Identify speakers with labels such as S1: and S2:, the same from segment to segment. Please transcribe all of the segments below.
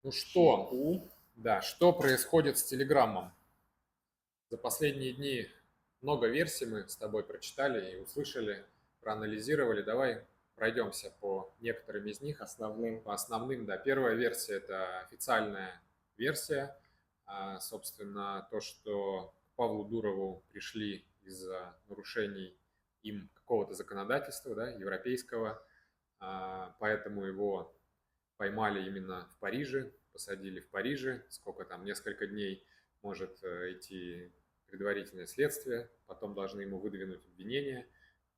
S1: Ну что,
S2: Чайку.
S1: да, что происходит с Телеграммом? За последние дни много версий мы с тобой прочитали и услышали, проанализировали. Давай пройдемся по некоторым из них.
S2: Основным.
S1: По основным, да. Первая версия – это официальная версия. Собственно, то, что к Павлу Дурову пришли из-за нарушений им какого-то законодательства, да, европейского, поэтому его поймали именно в Париже, посадили в Париже. Сколько там, несколько дней может идти предварительное следствие, потом должны ему выдвинуть обвинение.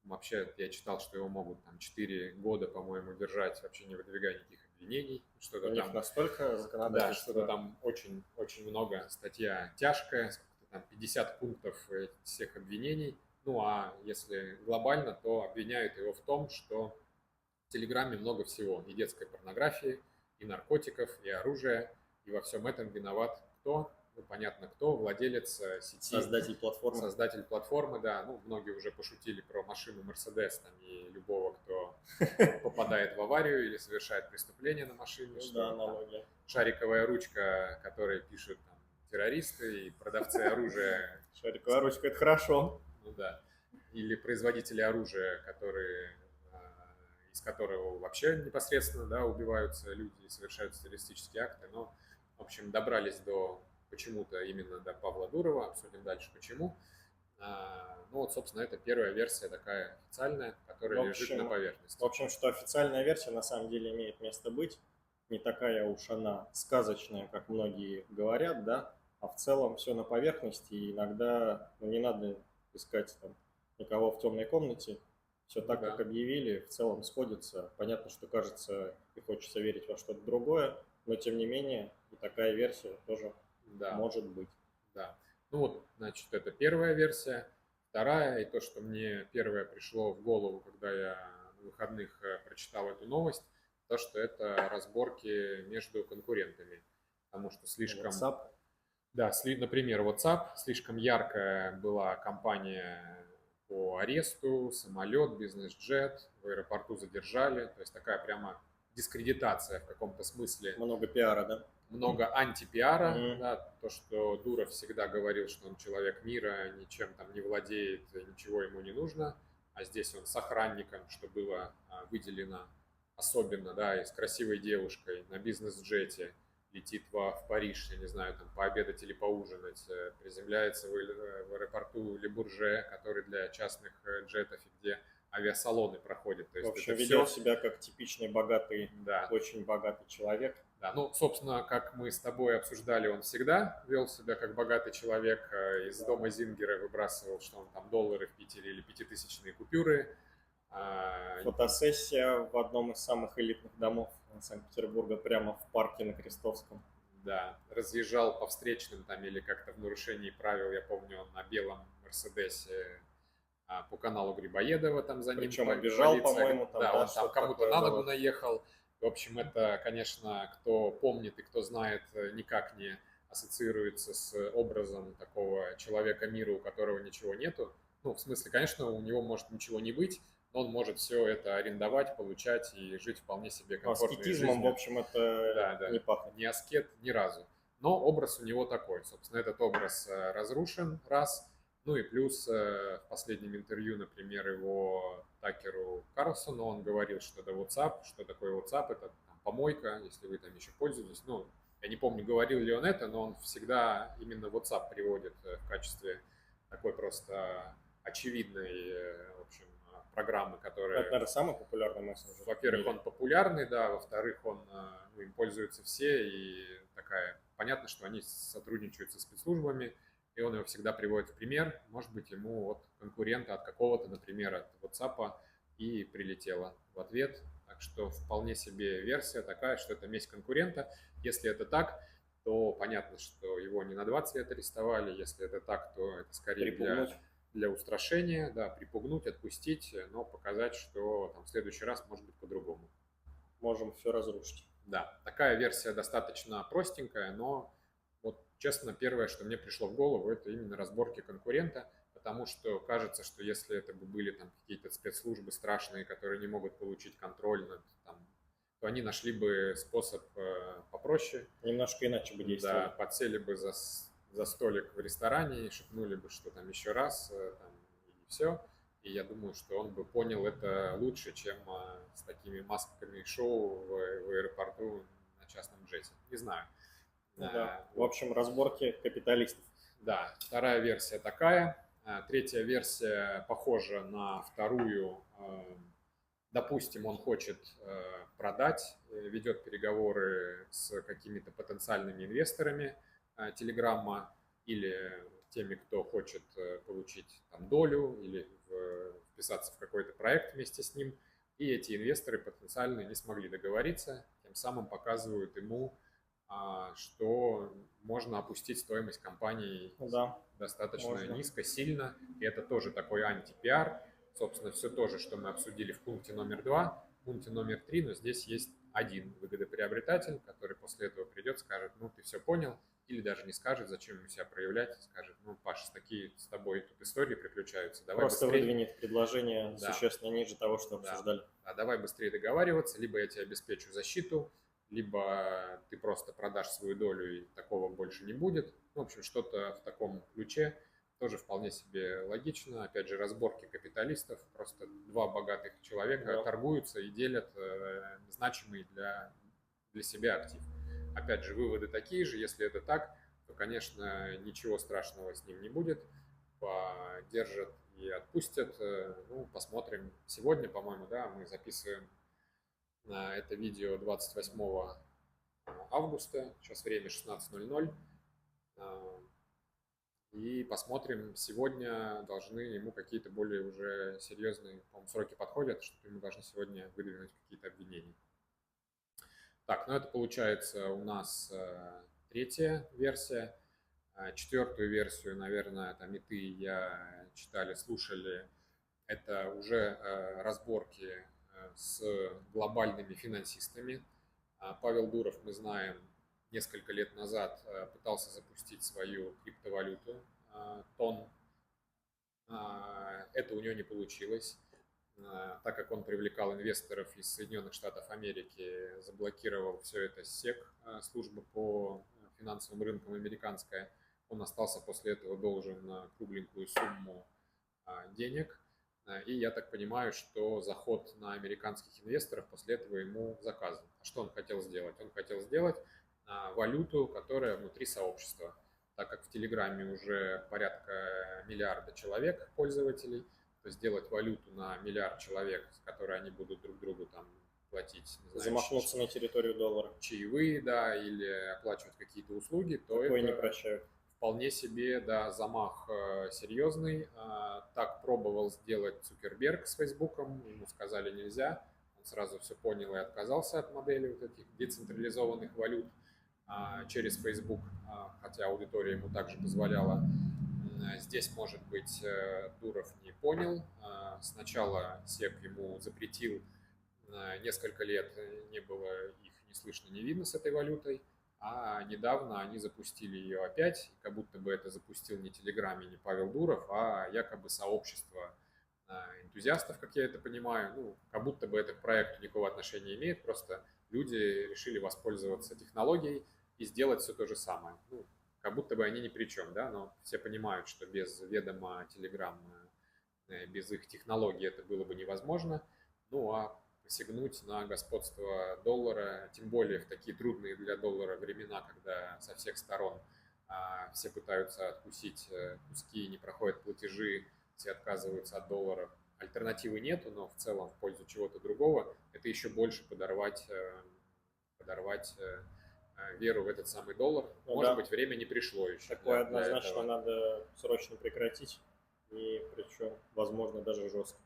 S1: Вообще, я читал, что его могут там 4 года, по-моему, держать, вообще не выдвигая никаких обвинений.
S2: У
S1: Что-то
S2: них
S1: там,
S2: настолько
S1: да, что-то
S2: законодательство.
S1: там очень, очень много, статья тяжкая, сколько-то там 50 пунктов всех обвинений. Ну, а если глобально, то обвиняют его в том, что в Телеграме много всего. И детской порнографии, и наркотиков, и оружия. И во всем этом виноват кто? Ну, понятно, кто. Владелец сети,
S2: Создатель платформы.
S1: создатель платформы, да. Ну, многие уже пошутили про машину Mercedes там, и любого, кто попадает в аварию или совершает преступление на машине,
S2: Ну да,
S1: что там
S2: аналогия.
S1: шариковая ручка, которой пишут там, террористы, и продавцы оружия,
S2: Шариковая ручка — это хорошо.
S1: ну да, или производители оружия, которые из которого вообще непосредственно, да, убиваются люди и совершаются террористические акты. Но, в общем, добрались до почему-то именно до Павла Дурова. Обсудим дальше почему. Ну вот, собственно, это первая версия такая официальная,
S2: В
S1: которая лежит на
S2: общем, в
S1: поверхности.
S2: общем, что официальная версия на самом деле имеет место быть. Не такая уж она сказочная, как многие говорят, да, а в целом все на поверхности, и иногда не надо искать там никого в темной комнате. Все
S1: Ну
S2: так, как
S1: да,
S2: объявили, в целом сходится. Понятно, что кажется и хочется верить во что-то другое, но тем не менее и такая версия тоже
S1: да,
S2: может быть.
S1: да. Ну вот, значит, это первая версия. Вторая, и то, что мне первое пришло в голову, когда я на выходных прочитал эту новость, то, что это разборки между конкурентами. Потому что слишком,
S2: WhatsApp.
S1: да, например, WhatsApp, слишком яркая была кампания по аресту, самолет, бизнес-джет, в аэропорту задержали. То есть такая прямо дискредитация в каком-то смысле,
S2: Много пиара, да?
S1: много антипиара,
S2: М.
S1: да, то, что Дуров всегда говорил, что он человек мира, ничем там не владеет, ничего ему не нужно, а здесь он с охранником, что было выделено особенно, да, и с красивой девушкой на бизнес-джете, летит в Париж, я не знаю, там пообедать или поужинать, приземляется в аэропорту Ле-Бурже, который для частных джетов, и где авиасалоны проходят. То
S2: В
S1: есть
S2: общем,
S1: это
S2: ведет
S1: все,
S2: себя как типичный богатый,
S1: да,
S2: очень богатый человек.
S1: да, ну, собственно, как мы с тобой обсуждали, он всегда вел себя как богатый человек. Из дома Зингера выбрасывал, что он там доллары в Питере или пятитысячные купюры. А,
S2: Фотосессия в одном из самых элитных домов Санкт-Петербурга, прямо в парке на Крестовском.
S1: Да, разъезжал по встречным там или как-то в нарушении правил, я помню, он на белом Мерседесе по каналу Грибоедова, там за ним
S2: Причем обижал,
S1: полиция,
S2: по-моему, там,
S1: да,
S2: да,
S1: он там
S2: что-то
S1: кому-то
S2: такое
S1: на ногу
S2: было.
S1: наехал. В общем, это, конечно, кто помнит и кто знает, никак не ассоциируется с образом такого человека мира, у которого ничего нету. Ну, в смысле, конечно, у него может ничего не быть, но он может все это арендовать, получать и жить вполне себе
S2: Но
S1: комфортной
S2: аскетизмом, в
S1: жизнью.
S2: общем, это
S1: Да,
S2: не
S1: да,
S2: пахнет.
S1: не аскет ни разу. Но образ у него такой. Собственно, этот образ разрушен, раз. Ну и плюс в последнем интервью, например, его Такеру Карлсону, он говорил, что это WhatsApp, что такое WhatsApp, это там, помойка, если вы там еще пользуетесь. Ну, я не помню, говорил ли он это, но он всегда именно WhatsApp приводит в качестве такой просто очевидной, в общем, программы,
S2: Это,
S1: которая,
S2: наверное, самый популярный мессенджер в
S1: во-первых,
S2: мире.
S1: он популярный, да, во-вторых, он, ну, им пользуются все, и такая, понятно, что они сотрудничают со спецслужбами, и он его всегда приводит в пример. Может быть, ему от конкурента, от какого-то, например, от WhatsApp и прилетело в ответ. Так что вполне себе версия такая, что это месть конкурента. Если это так, то понятно, что его не на 20 лет арестовали. Если это так, то это скорее
S2: Припугнуть.
S1: для устрашения, да, припугнуть, отпустить, но показать, что там в следующий раз может быть по-другому.
S2: Можем все разрушить.
S1: Да, такая версия достаточно простенькая, но вот честно, первое, что мне пришло в голову, это именно разборки конкурента, потому что кажется, что если это бы были там какие-то спецслужбы страшные, которые не могут получить контроль над там, то они нашли бы способ проще.
S2: Немножко иначе бы
S1: Да,
S2: действовали.
S1: подсели бы за столик в ресторане и шепнули бы, что там еще раз, там, и все. И я думаю, что он бы понял это лучше, чем с такими масками шоу в аэропорту на частном джете. Не знаю.
S2: Ну да. В
S1: Вот.
S2: общем, разборки капиталистов.
S1: Да, вторая версия такая. Третья версия похожа на вторую. Допустим, он хочет продать, ведет переговоры с какими-то потенциальными инвесторами Телеграмма или теми, кто хочет получить там долю или вписаться в какой-то проект вместе с ним. И эти инвесторы потенциально не смогли договориться, тем самым показывают ему, что можно опустить стоимость компании
S2: Да,
S1: достаточно
S2: можно.
S1: низко, сильно. И это тоже такой антипиар. Собственно, все то же, что мы обсудили в пункте номер 2, в пункте номер 3, но здесь есть один выгодоприобретатель, который после этого придет, скажет, ну, ты все понял, или даже не скажет, зачем ему себя проявлять, скажет, ну, Паша, такие с тобой тут истории приключаются, давай
S2: Просто
S1: быстрее.
S2: выдвинет предложение
S1: Да.
S2: существенно ниже того, что
S1: Да.
S2: обсуждали.
S1: Давай быстрее договариваться, либо я тебе обеспечу защиту, либо ты просто продашь свою долю, и такого больше не будет. В общем, что-то в таком ключе тоже вполне себе логично. Опять же, разборки капиталистов. Просто два богатых человека торгуются и делят значимый для себя актив. Опять же, выводы такие же. Если это так, то, конечно, ничего страшного с ним не будет. Поддержат и отпустят. Ну, посмотрим. Сегодня, по-моему, да, мы записываем это видео 28 августа. Сейчас время 16:00. И посмотрим, сегодня должны ему какие-то более уже серьезные, по-моему, сроки подходят, что ему должны сегодня выдвинуть какие-то обвинения. Так, ну это получается у нас третья версия. Четвертую версию, наверное, там и ты, и я читали, слушали. Это уже разборки с глобальными финансистами. Павел Дуров, мы знаем, несколько лет назад пытался запустить свою криптовалюту ТОН. Это у него не получилось, так как он привлекал инвесторов из Соединенных Штатов Америки, заблокировал все это СЕК, служба по финансовым рынкам американская. Он остался после этого должен кругленькую сумму денег. И я так понимаю, что заход на американских инвесторов после этого ему заказан. А что он хотел сделать? Он хотел сделать валюту, которая внутри сообщества. Так как в Телеграме уже порядка миллиарда человек пользователей, то сделать валюту на миллиард человек, с которой они будут друг другу там платить, не знаю,
S2: замахнуться на территорию доллара,
S1: чаевые, да, или оплачивать какие-то услуги, то
S2: такое
S1: это
S2: не прощают.
S1: Вполне себе, да, замах серьезный. Так пробовал сделать Цукерберг с Фейсбуком, ему сказали нельзя. Он сразу все понял и отказался от модели вот этих децентрализованных валют через Facebook, хотя аудитория ему также позволяла. Здесь, может быть, Дуров не понял. Сначала СЕК ему запретил, несколько лет не было их ни слышно, ни видно с этой валютой. А недавно они запустили ее опять, как будто бы это запустил не Telegram и не Павел Дуров, а якобы сообщество энтузиастов, как я это понимаю. Ну, как будто бы это к проекту никакого отношения не имеет, просто люди решили воспользоваться технологией и сделать все то же самое. Ну, как будто бы они ни при чем, да, но все понимают, что без ведома Telegram, без их технологий это было бы невозможно. Ну, а посягнуть на господство доллара, тем более в такие трудные для доллара времена, когда со всех сторон все пытаются откусить куски, не проходят платежи, все отказываются от доллара. Альтернативы нету, но в целом в пользу чего-то другого, это еще больше подорвать веру в этот самый доллар.
S2: Ну,
S1: может
S2: да.
S1: быть, время не пришло еще.
S2: Такое однозначно надо срочно прекратить, и причем, возможно, даже жестко,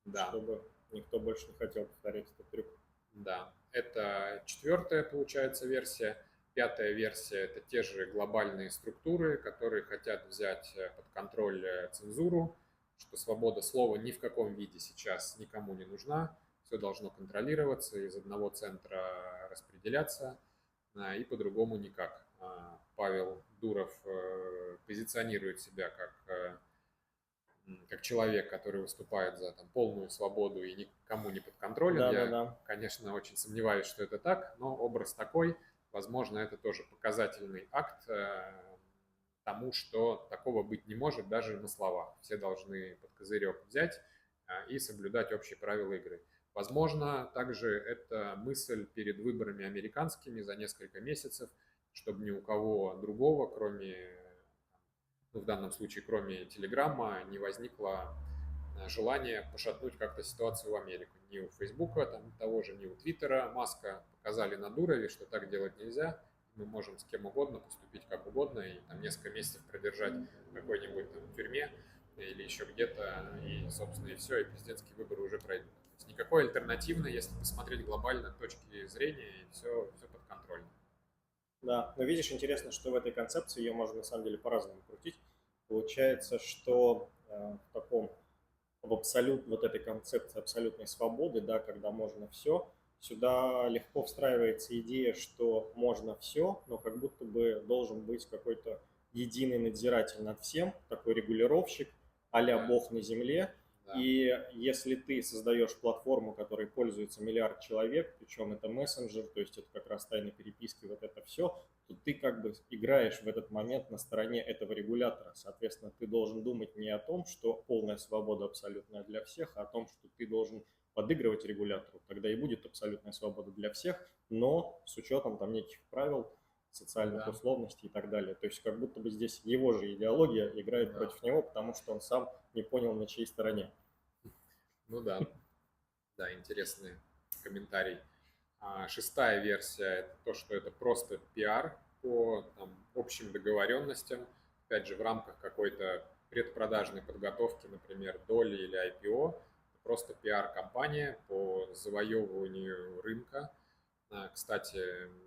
S1: да.
S2: Чтобы никто больше не хотел повторять этот трюк.
S1: Да, это четвертая, получается, версия. Пятая версия – это те же глобальные структуры, которые хотят взять под контроль цензуру, что свобода слова ни в каком виде сейчас никому не нужна. Все должно контролироваться, из одного центра распределяться, и по-другому никак. Павел Дуров позиционирует себя как человек, который выступает за там, полную свободу и никому не подконтролен. Я, конечно, очень сомневаюсь, что это так, но образ такой. возможно, это тоже показательный акт тому, что такого быть не может даже на словах. Все должны под козырек взять и соблюдать общие правила игры. Возможно, также это мысль перед выборами американскими за несколько месяцев, чтобы ни у кого другого, кроме, ну, в данном случае, кроме Телеграма, не возникло желание пошатнуть как-то ситуацию в Америку. Ни у Фейсбука, там, того же, ни у Твиттера Маска показали на Дурове, что так делать нельзя. Мы можем с кем угодно поступить как угодно и там несколько месяцев продержать в какой-нибудь там тюрьме или еще где-то, и, собственно, и все, и президентские выборы уже пройдут. То есть никакой альтернативной, если посмотреть глобально точки зрения, и все под контролем.
S2: Да, но видишь, интересно, что в этой концепции ее можно на самом деле по-разному крутить. Получается, что в таком, в абсолют, вот этой концепции абсолютной свободы, да, когда можно все, сюда легко встраивается идея, что можно все, но как будто бы должен быть какой-то единый надзиратель над всем, такой регулировщик, а-ля
S1: Да.
S2: Бог на земле.
S1: Да.
S2: И если ты создаешь платформу, которой пользуется миллиард человек, причем это мессенджер, то есть это как раз тайны переписки, вот это все, то ты как бы играешь в этот момент на стороне этого регулятора. Соответственно, ты должен думать не о том, что полная свобода абсолютная для всех, а о том, что ты должен подыгрывать регулятору. Тогда и будет абсолютная свобода для всех, но с учетом там неких правил, социальных
S1: Да.
S2: условностей и так далее. То есть как будто бы здесь его же идеология играет
S1: Да.
S2: против него, потому что он сам не понял, на чьей стороне.
S1: Ну да, да, интересный комментарий. Шестая версия – это то, что это просто пиар по там, общим договоренностям, опять же, в рамках какой-то предпродажной подготовки, например, доли или IPO. Это просто пиар-компания по завоевыванию рынка. Кстати,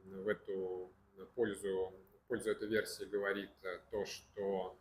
S1: в пользу этой версии говорит то, что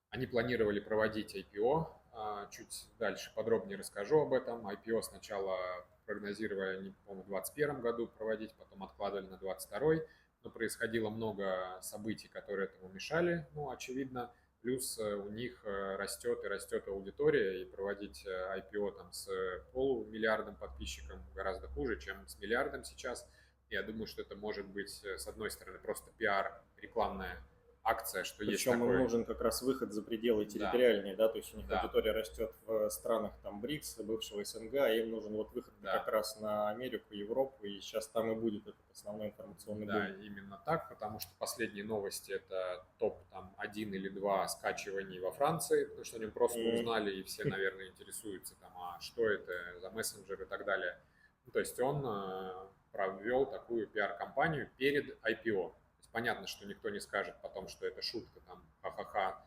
S1: они планировали проводить IPO. Чуть дальше подробнее расскажу об этом. IPO сначала прогнозировали, они, по-моему, в 2021 году проводить, потом откладывали на 2022. Но происходило много событий, которые этому мешали, ну, очевидно. Плюс у них растет и растет аудитория, и проводить IPO там с полумиллиардом подписчиков гораздо хуже, чем с миллиардом сейчас. Я думаю, что это может быть, с одной стороны, просто пиар, рекламная акция, что есть
S2: Причем им
S1: такой.
S2: нужен как раз выход за пределы территориальные, да, то есть у них
S1: Да.
S2: аудитория растет в странах там БРИКС, бывшего СНГ, а им нужен вот выход
S1: Да.
S2: как раз на Америку, Европу, и сейчас там и будет этот основной информационный
S1: Да,
S2: бум.
S1: именно так, потому что последние новости это топ там 1 или 2 скачиваний во Франции, потому что они просто узнали, и все, наверное, интересуются там, а что это за мессенджер и так далее. Ну, то есть он провел такую пиар-компанию перед IPO. То есть понятно, что никто не скажет потом, что это шутка, там, ха-ха-ха,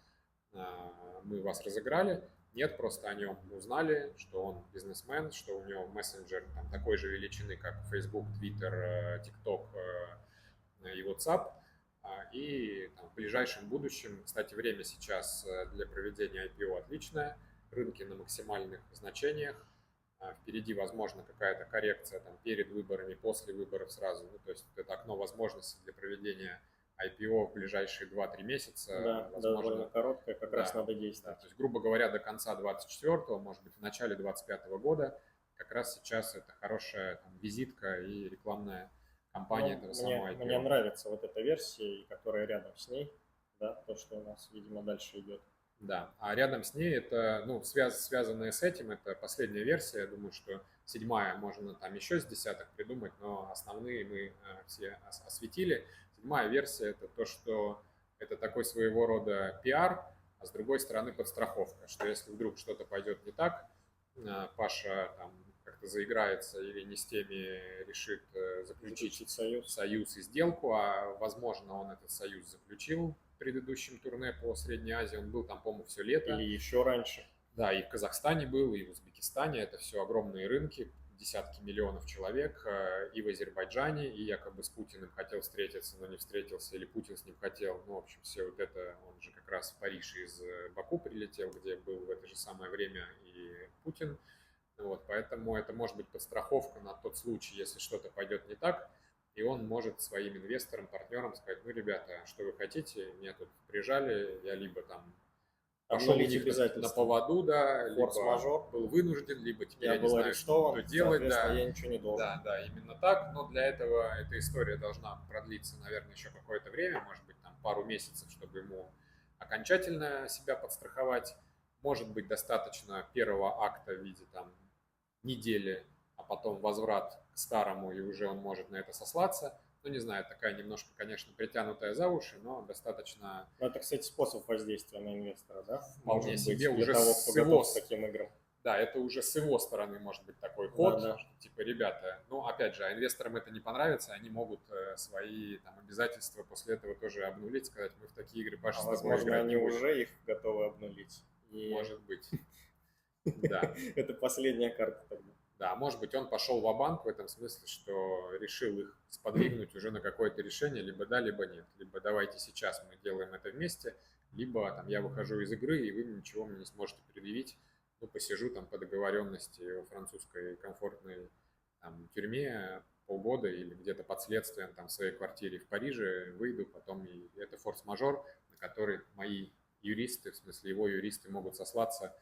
S1: мы вас разыграли. Нет, просто о нем узнали, что он бизнесмен, что у него мессенджер там, такой же величины, как Facebook, Twitter, TikTok и WhatsApp. И там, в ближайшем будущем, кстати, время сейчас для проведения IPO отличное, рынки на максимальных значениях. Впереди, возможно, какая-то коррекция там, перед выборами, после выборов сразу. Ну, то есть это окно возможностей для проведения IPO в ближайшие 2-3 месяца.
S2: Да,
S1: возможно,
S2: довольно короткое, как раз надо действовать.
S1: Да, то есть, грубо говоря, до конца 24-го, может быть, в начале 25-го года, как раз сейчас это хорошая там, визитка и рекламная кампания этого самого IPO.
S2: Мне нравится вот эта версия, которая рядом с ней, да, то, что у нас, видимо, дальше идет.
S1: Да, а рядом с ней это, ну, связанная с этим, это последняя версия. Я думаю, что 7-я можно там еще с десяток придумать, но основные мы все осветили. 7-я версия это то, что это такой своего рода пиар, а с другой стороны подстраховка, что если вдруг что-то пойдет не так, Паша там как-то заиграется или не с теми решит заключить союз и сделку, а возможно он этот союз заключил в предыдущем турне по Средней Азии, он был там, по-моему, все лето.
S2: Или еще раньше.
S1: Да, и в Казахстане был, и в Узбекистане, это все огромные рынки, десятки миллионов человек, и в Азербайджане, и якобы с Путиным хотел встретиться, но не встретился, или Путин с ним хотел, ну, в общем, все вот это, он же как раз в Париж из Баку прилетел, где был в это же самое время и Путин, вот, поэтому это может быть подстраховка на тот случай, если что-то пойдет не так, и он может своим инвесторам, партнерам сказать, ну, ребята, что вы хотите, меня тут прижали, я либо там пошел у
S2: Обнулить
S1: них на
S2: обязательства.
S1: поводу, да, либо
S2: Форс-мажор.
S1: был вынужден, либо теперь
S2: Я
S1: я не
S2: был
S1: знаю, что
S2: арестован,
S1: делать,
S2: соответственно,
S1: да.
S2: я ничего не должен.
S1: Да, да, именно так, но для этого эта история должна продлиться, наверное, еще какое-то время, может быть, там пару месяцев, чтобы ему окончательно себя подстраховать. Может быть, достаточно первого акта в виде там недели, а потом возврат к старому, и уже он может на это сослаться. Ну, не знаю, такая немножко, конечно, притянутая за уши, но достаточно
S2: Ну, это, кстати, способ воздействия на инвестора, да?
S1: вполне
S2: Может быть,
S1: себе
S2: для
S1: уже
S2: того,
S1: с
S2: кто
S1: его,
S2: готов к таким играм.
S1: да, это уже с его стороны может быть такой
S2: Да,
S1: ход,
S2: да.
S1: что, типа, ребята, ну, опять же, инвесторам это не понравится, они могут свои там обязательства после этого тоже обнулить, сказать, мы в такие игры, Паша,
S2: А
S1: с тобой
S2: возможно,
S1: играть
S2: они
S1: не будем.
S2: уже их готовы обнулить. И
S1: Может быть, да.
S2: это последняя карта тогда.
S1: Да, может быть, он пошел ва-банк в этом смысле, что решил их сподвигнуть уже на какое-то решение, либо да, либо нет. Либо давайте сейчас мы делаем это вместе, либо там я выхожу из игры, и вы ничего мне не сможете предъявить. Ну, посижу там по договоренности во французской комфортной там, тюрьме полгода или где-то под следствием там, в своей квартире в Париже, выйду, потом и это форс-мажор, на который мои юристы, в смысле его юристы могут сослаться,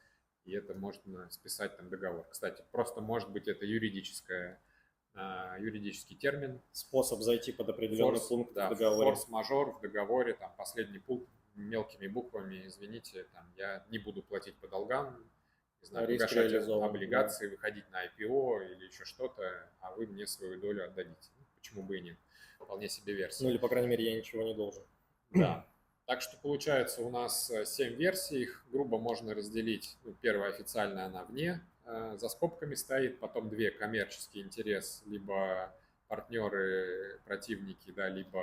S1: и это можно списать там договор. Кстати, просто может быть это юридический термин.
S2: Способ зайти под определенный пункт
S1: да,
S2: в договоре.
S1: форс-мажор в договоре, там последний пункт мелкими буквами, извините, там, я не буду платить по долгам, не знаю,
S2: Риск
S1: погашать
S2: реализован,
S1: облигации, выходить на IPO или еще что-то, а вы мне свою долю отдадите. Почему бы и нет? Вполне себе версия.
S2: Ну или, по крайней мере, я ничего не должен.
S1: Да. Так что получается у нас 7 версий, их грубо можно разделить. Ну, первая официальная, она вне, за скобками стоит, потом две коммерческий интерес, либо партнеры, противники, да, либо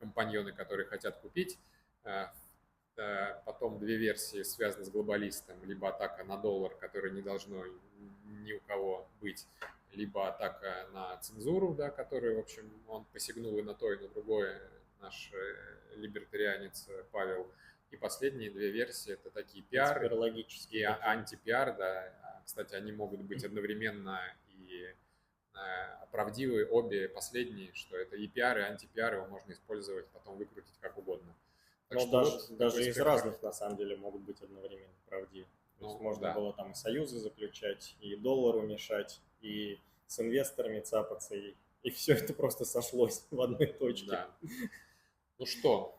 S1: компаньоны, которые хотят купить. Потом две версии связаны с глобалистом, либо атака на доллар, которой не должно ни у кого быть, либо атака на цензуру, да, которую, в общем, он посягнул и на то, и на другое, наш либертарианец Павел. И последние две версии это такие пиар и антипиар, да. Кстати, они могут быть одновременно и правдивые обе последние, что это и пиар, и антипиар, его можно использовать, потом выкрутить как угодно.
S2: Так но даже из разных, на самом деле, могут быть одновременно правдивы. То есть можно было там и союзы заключать, и доллару мешать, и с инвесторами цапаться, и все это просто сошлось в одной точке.
S1: Да. Ну что,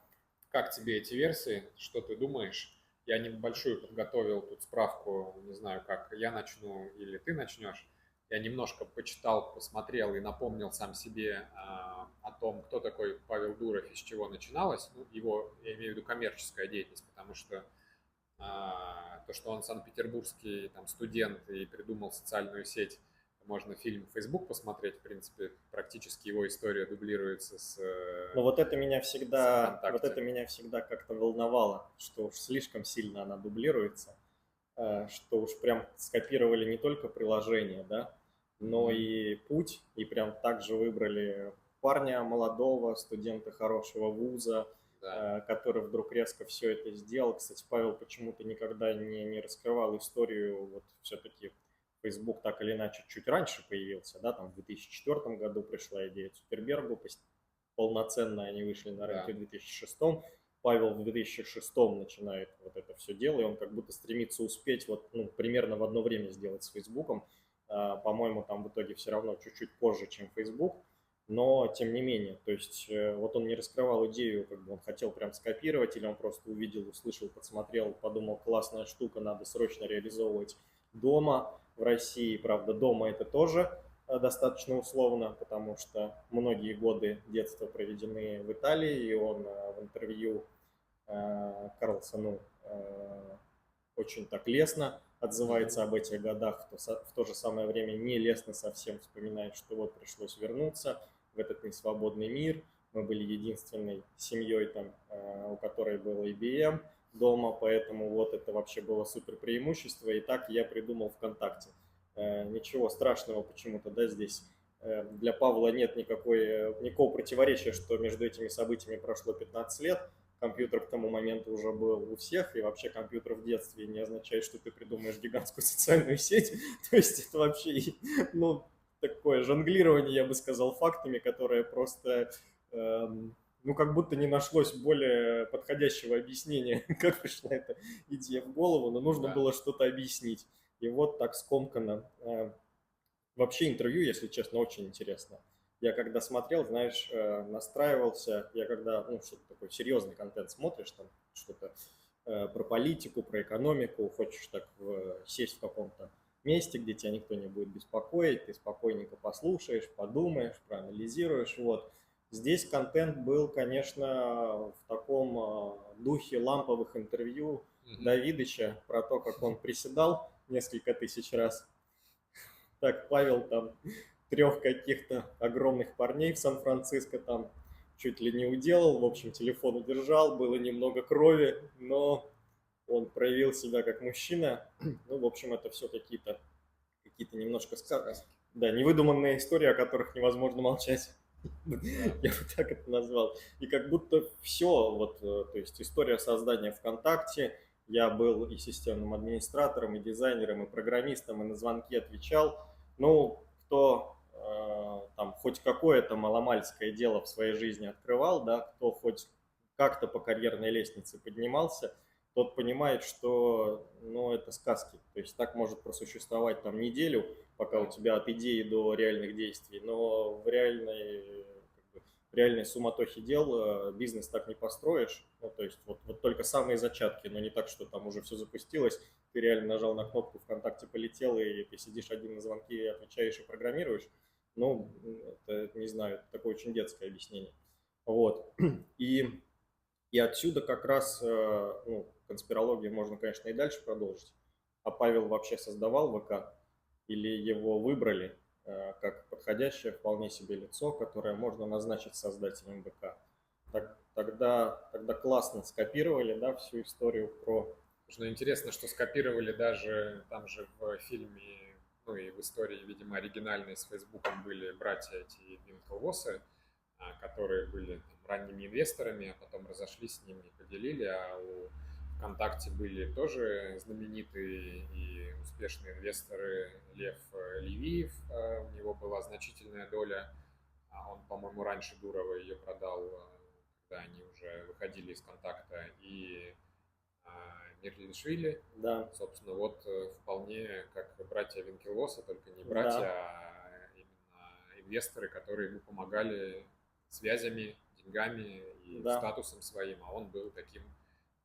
S1: как тебе эти версии? Что ты думаешь? Я небольшую подготовил тут справку, не знаю, как я начну или ты начнешь. Я немножко почитал, посмотрел и напомнил сам себе о том, кто такой Павел Дуров и с чего начиналась. Ну, его, я имею в виду, коммерческая деятельность, потому что то, что он санкт-петербургский там, студент и придумал социальную сеть, можно фильм Facebook посмотреть, в принципе, практически его история дублируется с.
S2: Но вот это меня всегда как-то волновало, что уж слишком сильно она дублируется, что уж прям скопировали не только приложение, да, но и путь, и прям также выбрали парня молодого, студента хорошего вуза, да, который вдруг резко все это сделал. Кстати, Павел почему-то никогда не раскрывал историю, вот все-таки Facebook так или иначе чуть раньше появился, да, там в 2004 году пришла идея Цукербергу, полноценно они вышли на рынке, да, в 2006. Павел в 2006 начинает вот это все дело, и он как будто стремится успеть вот, ну, примерно в одно время сделать с Фейсбуком. По-моему, там в итоге все равно чуть-чуть позже, чем Facebook, но тем не менее, то есть вот он не раскрывал идею, как бы он хотел прям скопировать, или он просто увидел, услышал, подсмотрел, подумал, классная штука, надо срочно реализовывать дома в России. Правда, дома это тоже достаточно условно, потому что многие годы детства проведены в Италии, и он в интервью Карлсону очень так лестно отзывается об этих годах, в то же самое время не лестно совсем вспоминает, что вот пришлось вернуться в этот несвободный мир. Мы были единственной семьей, там, у которой был IBM дома, поэтому вот это вообще было супер преимущество. И так я придумал ВКонтакте. Ничего страшного почему-то, да, здесь для Павла нет никакого противоречия, что между этими событиями прошло 15 лет. Компьютер к тому моменту уже был у всех, и вообще компьютер в детстве не означает, что ты придумаешь гигантскую социальную сеть. То есть это вообще, ну, такое жонглирование, я бы сказал, фактами, которое просто ну, как будто не нашлось более подходящего объяснения, как пришла эта идея в голову, но нужно
S1: Да.
S2: было что-то объяснить. И вот так скомканно. Вообще интервью, если честно, очень интересно. Я когда смотрел, знаешь, настраивался, я когда, ну, что-то такой серьезный контент смотришь, там что-то про политику, про экономику, хочешь так сесть в каком-то месте, где тебя никто не будет беспокоить, ты спокойненько послушаешь, подумаешь, проанализируешь, вот. Здесь контент был, конечно, в таком духе ламповых интервью
S1: Мгм.
S2: Давидыча про то, как он приседал несколько тысяч раз. Так, Павел там трех каких-то огромных парней в Сан-Франциско там чуть ли не уделал, в общем, телефон удержал, было немного крови, но он проявил себя как мужчина. Ну, в общем, это все какие-то немножко
S1: Сказки.
S2: да, невыдуманные истории, о которых невозможно молчать.
S1: Да.
S2: Я бы так это назвал. И как будто все, вот, то есть история создания ВКонтакте, я был и системным администратором, и дизайнером, и программистом, и на звонки отвечал. Ну, кто там хоть какое-то маломальское дело в своей жизни открывал, да, кто хоть как-то по карьерной лестнице поднимался, тот понимает, что, ну, это сказки. То есть так может просуществовать там неделю, пока у
S1: Да.
S2: тебя от идеи до реальных действий, но в реальной суматохе дел бизнес так не построишь. Ну, то есть вот только самые зачатки, но не так, что там уже все запустилось, ты реально нажал на кнопку, ВКонтакте полетел, и ты сидишь один на звонки, отвечаешь и программируешь. Ну, это, не знаю, это такое очень детское объяснение. Вот. И и отсюда как раз, ну, конспирологию можно, конечно, и дальше продолжить. А Павел вообще создавал ВК или его выбрали как подходящее вполне себе лицо, которое можно назначить создателем ВК? Тогда классно скопировали, да, всю историю про...
S1: Что интересно, что скопировали даже там же в фильме, ну и в истории, видимо, оригинальной с Фейсбуком были братья эти Винклвосы, которые были там ранними инвесторами, а потом разошлись с ними, поделили, а у ВКонтакте были тоже знаменитые и успешные инвесторы Лев Левиев, у него была значительная доля, он, по-моему, раньше Дурова ее продал, когда они уже выходили из контакта, и Мирлишвили,
S2: Да,
S1: собственно, вот вполне как братья Винкелвоса, только не братья,
S2: да,
S1: а именно инвесторы, которые ему помогали связями, деньгами и
S2: да.
S1: статусом своим, а он был таким,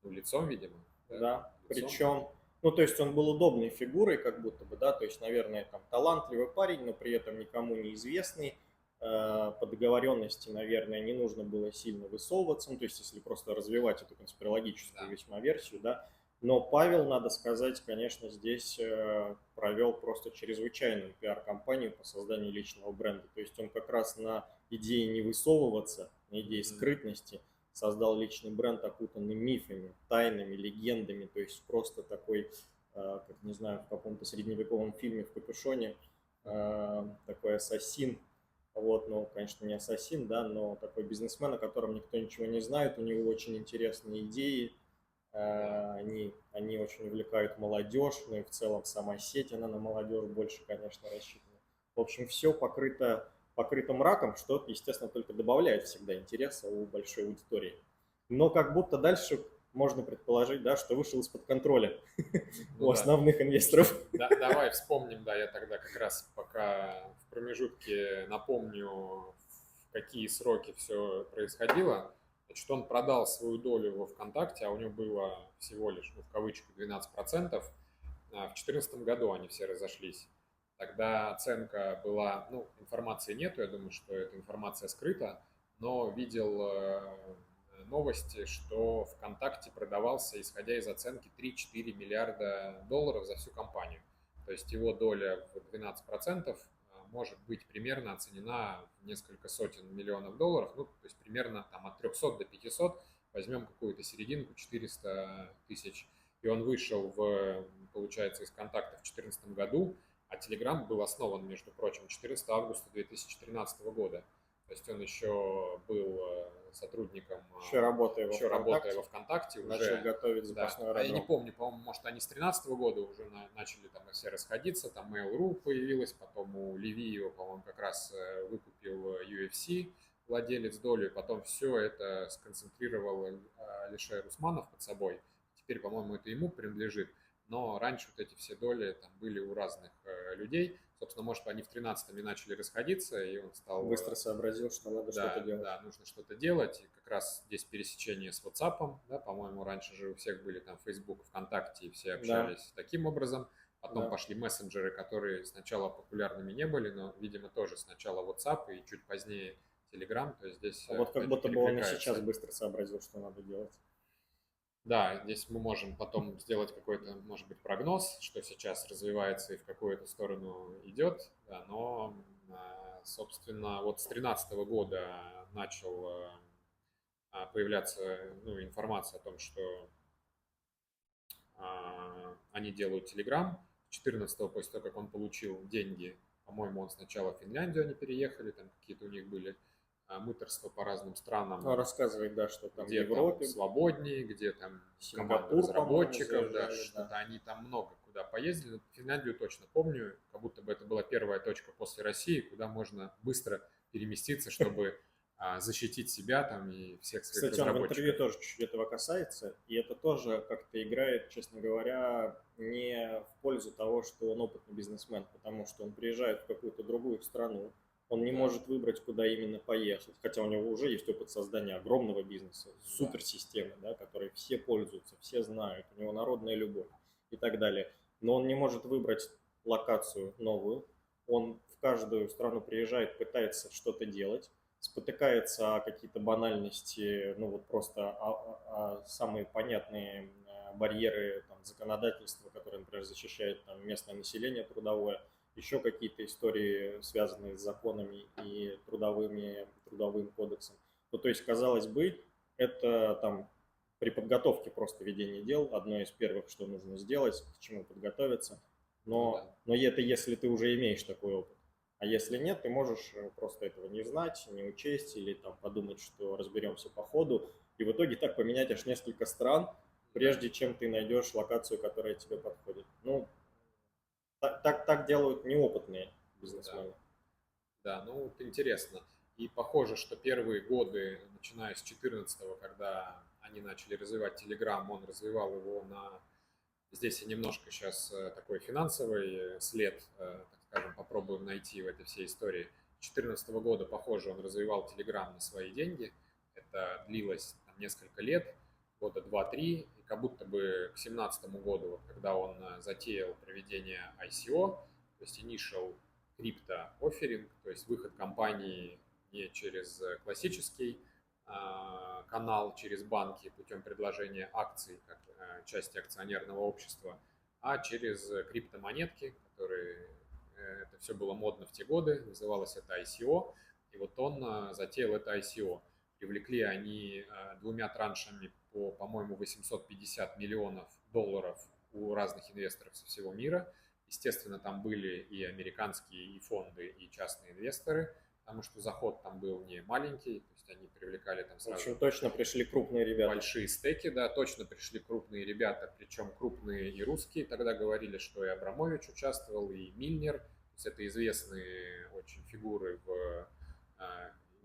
S1: ну, лицом, видимо, да,
S2: Да,
S1: лицом.
S2: причем, ну, то есть он был удобной фигурой, как будто бы, да, то есть, наверное, там талантливый парень, но при этом никому не известный. По договоренности, наверное, не нужно было сильно высовываться, ну, то есть, если просто развивать эту конспирологическую
S1: Да.
S2: весьма версию, да. Но Павел, надо сказать, конечно, здесь провел просто чрезвычайную пиар-компанию по созданию личного бренда. То есть он как раз на идее не высовываться, на идее скрытности создал личный бренд, окутанный мифами, тайнами, легендами, то есть просто такой, как не знаю, в каком-то средневековом фильме в капюшоне, такой ассасин, вот, ну, конечно, не ассасин, да, но такой бизнесмен, о котором никто ничего не знает, у него очень интересные идеи,
S1: Да.
S2: они очень увлекают молодежь, ну и в целом сама сеть, она на молодежь больше, конечно, рассчитана. В общем, все покрыто мраком, что, естественно, только добавляет всегда интереса у большой аудитории. Но как будто дальше можно предположить, да, что вышел из-под контроля
S1: Ну
S2: у
S1: да.
S2: основных инвесторов.
S1: Давай вспомним, да, я тогда как раз пока в промежутке напомню, в какие сроки все происходило. Значит, он продал свою долю во ВКонтакте, а у него было всего лишь, ну, в кавычках, 12%. В 2014 году они все разошлись. Тогда оценка была, ну, информации нету, я думаю, что эта информация скрыта, но видел новости, что ВКонтакте продавался, исходя из оценки, 3-4 миллиарда долларов за всю компанию. То есть его доля в 12% может быть примерно оценена в несколько сотен миллионов долларов, ну, то есть примерно там от 300 до 500, возьмем какую-то серединку, 400 тысяч. И он вышел, получается, из контакта в 2014 году, а Telegram был основан, между прочим, 14 августа 2013 года. То есть он еще был сотрудником, еще работая во ВКонтакте
S2: Начал
S1: уже,
S2: готовить
S1: да.
S2: запасной
S1: А я не
S2: аэродром.
S1: помню, по-моему, может, они с 2013 года уже начали там все расходиться, там Mail.ru появилась, потом у Левиева, по-моему, как раз выкупил UFC, владелец доли, потом все это сконцентрировал Алишер Усманов под собой. Теперь, по-моему, это ему принадлежит. Но раньше вот эти все доли там были у разных людей. Собственно, может, они в 13-м и начали расходиться, и он стал...
S2: Быстро сообразил, что надо что-то делать.
S1: Да, нужно что-то делать. И как раз здесь пересечение с WhatsApp, да, по-моему, раньше же у всех были там Facebook, ВКонтакте, и все общались таким образом. Потом пошли мессенджеры, которые сначала популярными не были, но, видимо, тоже сначала WhatsApp и чуть позднее Telegram. То есть здесь
S2: вот как будто бы он и сейчас быстро сообразил, что надо делать.
S1: Да, здесь мы можем потом сделать какой-то, может быть, прогноз, что сейчас развивается и в какую-то сторону идет, да, но, собственно, вот с 2013 года начал появляться информация о том, что они делают Telegram. 14-го, после того, как он получил деньги, по-моему, он сначала в Финляндию они переехали, там какие-то у них были мыторства по разным странам.
S2: Ну, рассказывай, да, что там
S1: где
S2: в Европе.
S1: Там свободнее, где там
S2: Сингапур,
S1: команда разработчиков,
S2: да,
S1: что-то они там много куда поездили. Но Финляндию точно помню, как будто бы это была первая точка после России, куда можно быстро переместиться, чтобы защитить себя там и всех своих
S2: Кстати, он в
S1: разработчиков.
S2: интервью тоже чуть-чуть этого касается, и это тоже как-то играет, честно говоря, не в пользу того, что он опытный бизнесмен, потому что он приезжает в какую-то другую страну, он не может выбрать, куда именно поехать, хотя у него уже есть опыт создания огромного бизнеса, суперсистемы, да, которой все пользуются, все знают, у него народная любовь и так далее. Но он не может выбрать локацию новую, он в каждую страну приезжает, пытается что-то делать, спотыкается о какие-то банальности, ну вот просто о самые понятные барьеры там, законодательства, которые, например, защищает там, местное население трудовое, еще какие-то истории, связанные с законами и трудовым кодексом. Ну, то есть, казалось бы, это там при подготовке просто ведения дел одно из первых, что нужно сделать, к чему подготовиться. Но это если ты уже имеешь такой опыт. А если нет, ты можешь просто этого не знать, не учесть или там подумать, что разберемся по ходу. И в итоге так поменять аж несколько стран, прежде чем ты найдешь локацию, которая тебе подходит. Ну, так делают неопытные бизнесмены.
S1: Да, ну вот интересно. И похоже, что первые годы, начиная с 14-го, когда они начали развивать Telegram, он развивал его на... Здесь я немножко сейчас такой финансовый след, так скажем, попробуем найти в этой всей истории. С 2014 года, похоже, он развивал Telegram на свои деньги. Это длилось там, несколько лет, года 2-3, и как будто бы к 2017 году, вот, когда он затеял проведение ICO, то есть Initial Crypto Offering, то есть выход компании не через классический канал, через банки путем предложения акций как части акционерного общества, а через криптомонетки, которые это все было модно в те годы, называлось это ICO, и вот он затеял это ICO. Привлекли они двумя траншами по, по-моему, 850 миллионов долларов у разных инвесторов со всего мира. Естественно, там были и американские, и фонды, и частные инвесторы, потому что заход там был не маленький, то есть они привлекали там сразу...
S2: В общем, точно пришли крупные ребята.
S1: Большие стеки, да, точно пришли крупные ребята, причем крупные и русские. Тогда говорили, что и Абрамович участвовал, и Мильнер. То есть это известные очень фигуры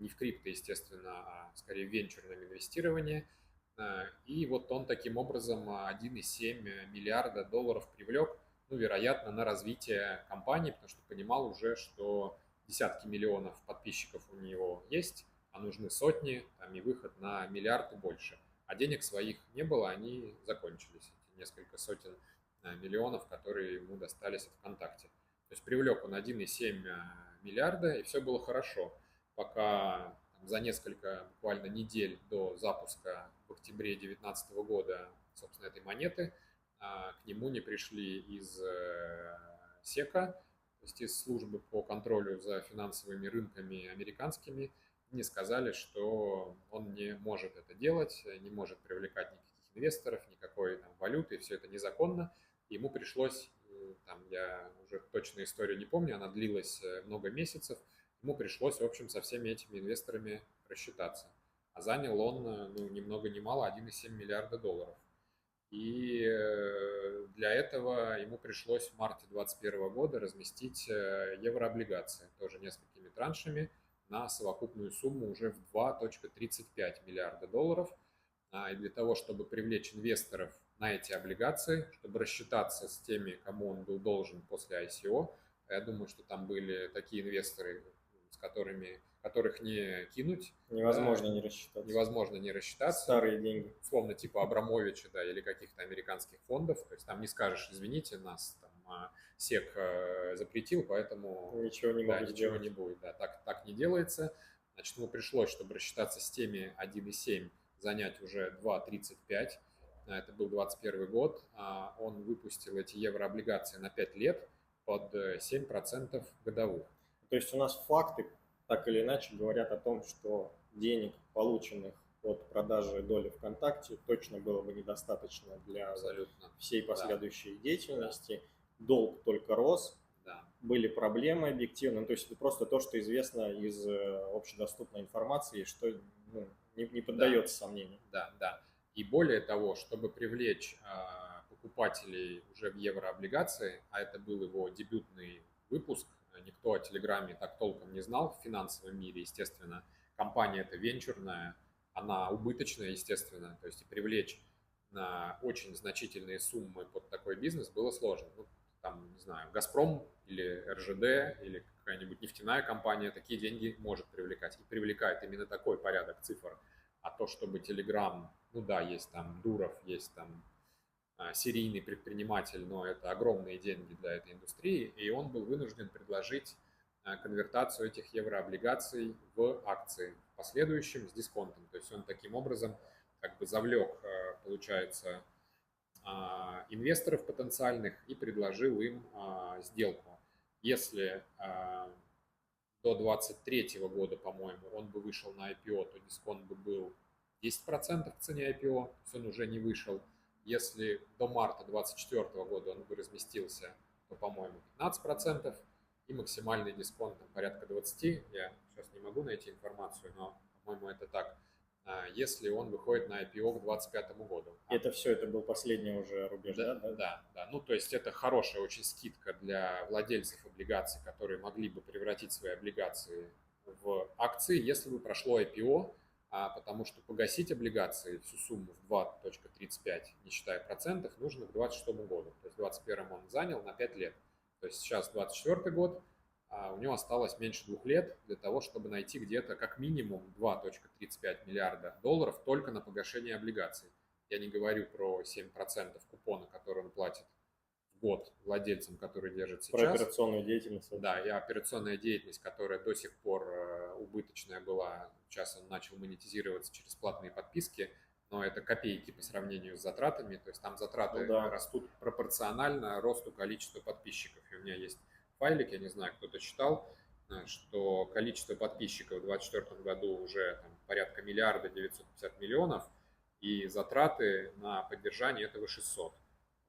S1: не в крипто, естественно, а скорее в венчурном инвестировании. И вот он таким образом 1,7 миллиарда долларов привлек, ну, вероятно, на развитие компании, потому что понимал уже, что десятки миллионов подписчиков у него есть, а нужны сотни, там и выход на миллиард и больше. А денег своих не было, они закончились, эти несколько сотен миллионов, которые ему достались от ВКонтакте. То есть привлек он 1,7 миллиарда, и все было хорошо, пока там, за несколько буквально недель до запуска в октябре 2019 года, собственно, этой монеты, к нему не пришли из СЕКа, то есть из службы по контролю за финансовыми рынками американскими, не сказали, что он не может это делать, не может привлекать никаких инвесторов, никакой там, валюты, все это незаконно. Ему пришлось, там, я уже точную историю не помню, она длилась много месяцев, ему пришлось, в общем, со всеми этими инвесторами рассчитаться. А занял он, ну, ни много ни мало, 1,7 миллиарда долларов. И для этого ему пришлось в марте 2021 года разместить еврооблигации, тоже несколькими траншами, на совокупную сумму уже в 2,35 миллиарда долларов. И для того, чтобы привлечь инвесторов на эти облигации, чтобы рассчитаться с теми, кому он был должен после ICO, я думаю, что там были такие инвесторы, с которых не кинуть.
S2: Невозможно не рассчитаться.
S1: Невозможно не рассчитаться.
S2: Старые деньги.
S1: Условно типа Абрамовича, да, или каких-то американских фондов. То есть там не скажешь, извините, нас там СЕК запретил, поэтому
S2: ничего не могу
S1: ничего
S2: сделать.
S1: не будет. Да, так не делается. Значит, ему пришлось, чтобы рассчитаться с теми 1,7, занять уже 2,35. Это был 2021 год. Он выпустил эти еврооблигации на 5 лет под 7% годовых.
S2: То есть у нас факты так или иначе говорят о том, что денег, полученных от продажи доли ВКонтакте, точно было бы недостаточно для
S1: Абсолютно.
S2: всей последующей деятельности. Долг только рос, были проблемы объективно. Ну, то есть это просто то, что известно из общедоступной информации, что не поддается сомнению.
S1: Да. И более того, чтобы привлечь покупателей уже в еврооблигации, а это был его дебютный выпуск, никто о Телеграме так толком не знал в финансовом мире, естественно. Компания эта венчурная, она убыточная, естественно. То есть и привлечь на очень значительные суммы под такой бизнес было сложно. Ну, там, не знаю, Газпром или РЖД или какая-нибудь нефтяная компания такие деньги может привлекать. И привлекает именно такой порядок цифр. А то, чтобы Telegram, ну да, есть там Дуров, есть там серийный предприниматель, но это огромные деньги для этой индустрии, и он был вынужден предложить конвертацию этих еврооблигаций в акции в последующем с дисконтом. То есть он таким образом как бы завлек, получается, инвесторов потенциальных и предложил им сделку. Если до 2023 года, по-моему, он бы вышел на IPO, то дисконт бы был 10% в цене IPO, то есть он уже не вышел. Если до марта 2024 года он бы разместился, то, по-моему, 15%, и максимальный дисконт там, порядка 20%. Я сейчас не могу найти информацию, но, по-моему, это так. Если он выходит на IPO к 2025 году.
S2: Это был последний уже рубеж, да?
S1: Да. Ну, то есть это хорошая очень скидка для владельцев облигаций, которые могли бы превратить свои облигации в акции, если бы прошло IPO, потому что погасить облигации всю сумму в 2,35, не считая процентов, нужно к 2026 году. То есть в 2021 он занял на 5 лет. То есть сейчас 2024 год, у него осталось меньше 2 лет для того, чтобы найти где-то как минимум 2,35 миллиарда долларов только на погашение облигаций. Я не говорю про 7% купона, который он платит в год владельцам, которые держат сейчас.
S2: Про операционную деятельность.
S1: Да, и операционная деятельность, которая до сих пор убыточная была. Сейчас он начал монетизироваться через платные подписки, но это копейки по сравнению с затратами. То есть там затраты растут пропорционально росту количества подписчиков. И у меня есть файлик, я не знаю, кто-то читал, что количество подписчиков в 2024 году уже там, порядка 1 950 000 000, и затраты на поддержание этого 600.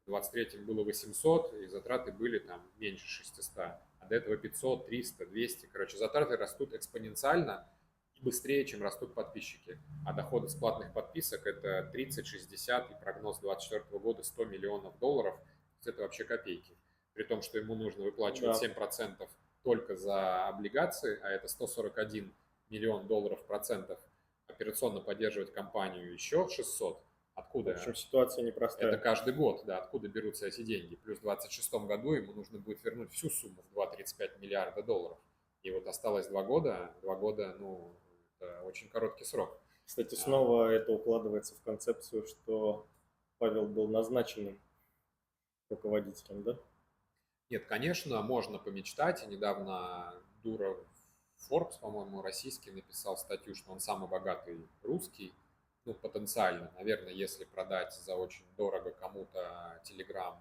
S1: В 2023 было 800, и затраты были там меньше 600, а до этого 500, 300, 200. Короче, затраты растут экспоненциально и быстрее, чем растут подписчики. А доходы с платных подписок это 30, 60, и прогноз 2024 года 100 миллионов долларов. Это вообще копейки. При том, что ему нужно выплачивать 7% только за облигации, а это 141 миллион долларов процентов, операционно поддерживать компанию еще 600. Откуда?
S2: В общем, ситуация непростая.
S1: Это каждый год, да, откуда берутся эти деньги. Плюс в 2026 году ему нужно будет вернуть всю сумму в 2,35 миллиарда долларов. И вот осталось 2 года. 2 года, ну, это очень короткий срок.
S2: Кстати, снова это укладывается в концепцию, что Павел был назначенным руководителем, да?
S1: Нет, конечно, можно помечтать. И недавно Дуров, Forbes, по-моему, российский, написал статью, что он самый богатый русский. Ну, потенциально, наверное, если продать за очень дорого кому-то Telegram,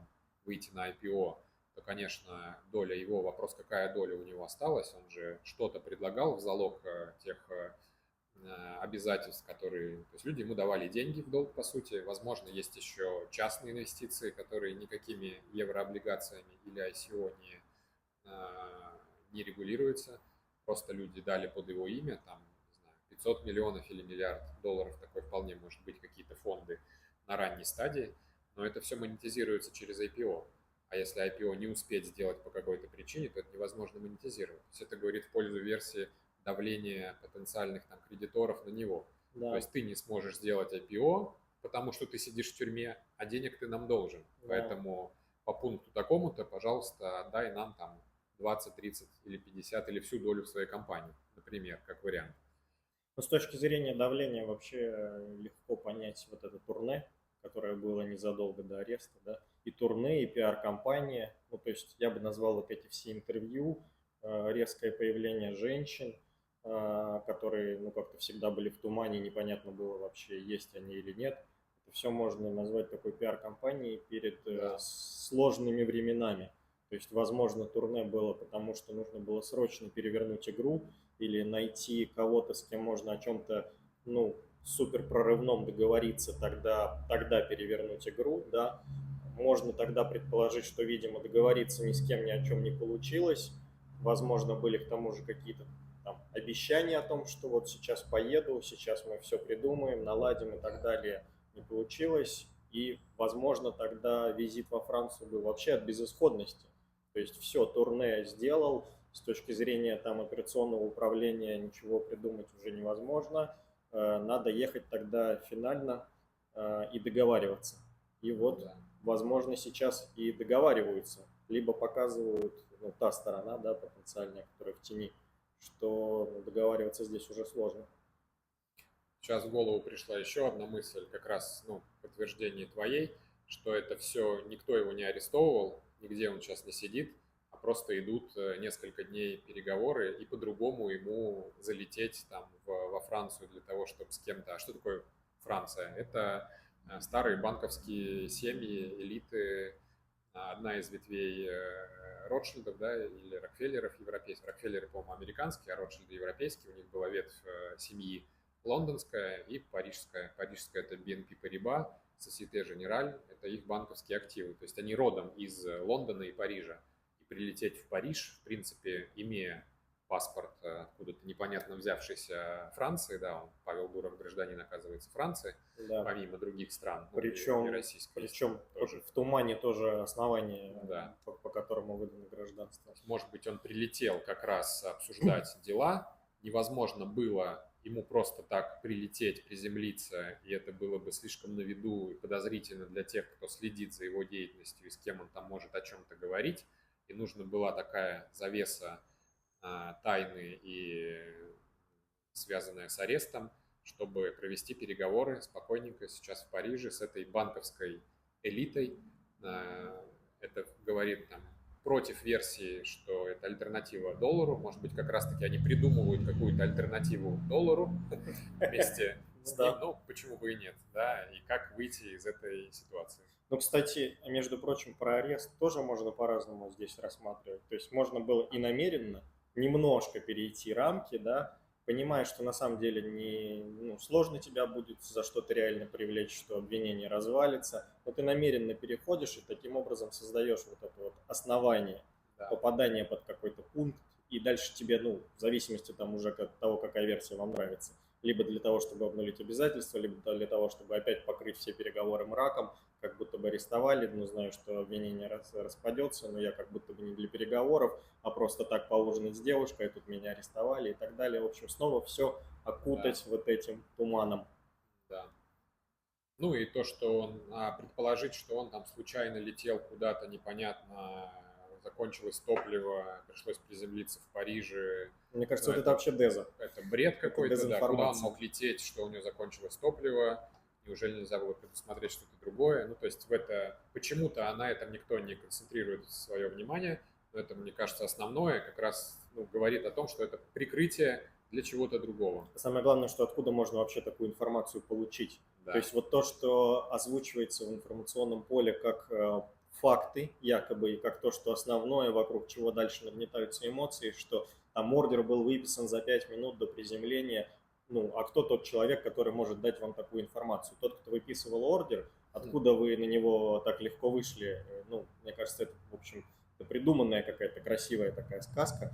S1: выйти на IPO, то, конечно, доля его, вопрос, какая доля у него осталась, он же что-то предлагал в залог тех обязательств, которые, то есть люди ему давали деньги в долг, по сути, возможно, есть еще частные инвестиции, которые никакими еврооблигациями или ICO не регулируются, просто люди дали под его имя, там, 500 миллионов или миллиард долларов, такой вполне может быть, какие-то фонды на ранней стадии, но это все монетизируется через IPO. А если IPO не успеть сделать по какой-то причине, то это невозможно монетизировать. То есть это говорит в пользу версии давление потенциальных там кредиторов на него. То
S2: Да,
S1: есть ты не сможешь сделать IPO, потому что ты сидишь в тюрьме, а денег ты нам должен.
S2: да.
S1: Поэтому по пункту такому-то, пожалуйста, отдай нам там 20, 30 или 50 или всю долю в своей компании, например, как вариант.
S2: Но с точки зрения давления вообще легко понять вот это турне, которое было незадолго до ареста, да, и турне, и пиар-компания. Ну, то есть я бы назвал вот эти все интервью, резкое появление женщин, которые, ну, как-то всегда были в тумане, непонятно было вообще, есть они или нет. Это все можно назвать такой пиар-компанией перед
S1: Да,
S2: сложными временами. То есть, возможно, турне было потому, что нужно было срочно перевернуть игру, или найти кого-то, с кем можно о чем-то, ну, супер прорывном договориться, тогда перевернуть игру, да. Можно тогда предположить, что, видимо, договориться ни с кем ни о чем не получилось. Возможно, были к тому же какие-то там обещания о том, что вот сейчас поеду, сейчас мы все придумаем, наладим и так далее. Не получилось. И, возможно, тогда визит во Францию был вообще от безысходности. То есть все, турне сделал, с точки зрения там операционного управления ничего придумать уже невозможно. Надо ехать тогда финально и договариваться. И вот,
S1: да.
S2: возможно, сейчас и договариваются, либо показывают, ну, та сторона, да, потенциальная, которая в тени, что договариваться здесь уже сложно.
S1: Сейчас в голову пришла еще одна мысль, как раз, ну, в подтверждение твоей, что это все, никто его не арестовывал, нигде он сейчас не сидит, а просто идут несколько дней переговоры, и по-другому ему залететь там во Францию для того, чтобы с кем-то... А что такое Франция? Это старые банковские семьи, элиты, одна из ветвей Ротшильдов, да, или Рокфеллеров европейских. Рокфеллеры, по-моему, американские, а Ротшильды европейские. У них была ветвь семьи лондонская и парижская. Парижская – это BNP Paribas, Société Générale – это их банковские активы. То есть они родом из Лондона и Парижа. И прилететь в Париж, в принципе, имея паспорт откуда-то непонятно взявшийся Франции, да, он, Павел Дуров, гражданин, оказывается, Франции,
S2: Да.
S1: помимо других стран, ну и
S2: Причем,
S1: российской,
S2: причем
S1: тоже.
S2: в тумане тоже основания,
S1: Да.
S2: по которому выдано гражданство.
S1: Может быть, он прилетел как раз обсуждать дела. Невозможно было ему просто так прилететь, приземлиться, и это было бы слишком на виду и подозрительно для тех, кто следит за его деятельностью и с кем он там может о чем-то говорить. И нужна была такая завеса тайны и связанная с арестом, чтобы провести переговоры спокойненько сейчас в Париже с этой банковской элитой. Это говорит там против версии, что это альтернатива доллару. Может быть, как раз-таки они придумывают какую-то альтернативу доллару вместе
S2: Ну
S1: с ним.
S2: да.
S1: Ну, почему бы и нет, да? И как выйти из этой ситуации?
S2: Ну, кстати, между прочим, про арест тоже можно по-разному здесь рассматривать. То есть можно было и намеренно немножко перейти рамки, да, понимая, что на самом деле не, ну, сложно тебя будет за что-то реально привлечь, что обвинение развалится, но ты намеренно переходишь и таким образом создаешь вот это вот основание
S1: Да,
S2: попадания под какой-то пункт, и дальше тебе, ну, в зависимости там уже от того, какая версия вам нравится, либо для того, чтобы обнулить обязательства, либо для того, чтобы опять покрыть все переговоры мраком, как будто бы арестовали, но знаю, что обвинение распадется, но я как будто бы не для переговоров, а просто так поужинать с девушкой, тут меня арестовали и так далее. В общем, снова все
S1: да,
S2: окутать вот этим туманом.
S1: да. Ну и то, что он, предположить, что он там случайно летел куда-то непонятно, закончилось топливо, пришлось приземлиться в Париже.
S2: Мне
S1: Ну,
S2: кажется, вот это вообще деза.
S1: это бред
S2: Это
S1: какой-то, да. Куда он
S2: дезинформация.
S1: мог лететь, что у него закончилось топливо? Неужели нельзя было предусмотреть что-то другое? Ну, то есть в это почему-то на этом никто не концентрирует свое внимание. Но это, мне кажется, основное как раз ну, говорит о том, что это прикрытие для чего-то другого.
S2: Самое главное, что откуда можно вообще такую информацию получить. То
S1: Да,
S2: есть вот то, что озвучивается в информационном поле как факты, якобы, и как то, что основное, вокруг чего дальше нагнетаются эмоции, что там ордер был выписан за 5 минут до приземления. Ну, а кто тот человек, который может дать вам такую информацию? Тот, кто выписывал ордер, откуда вы на него так легко вышли? Ну, мне кажется, это, в общем, это придуманная какая-то красивая такая сказка.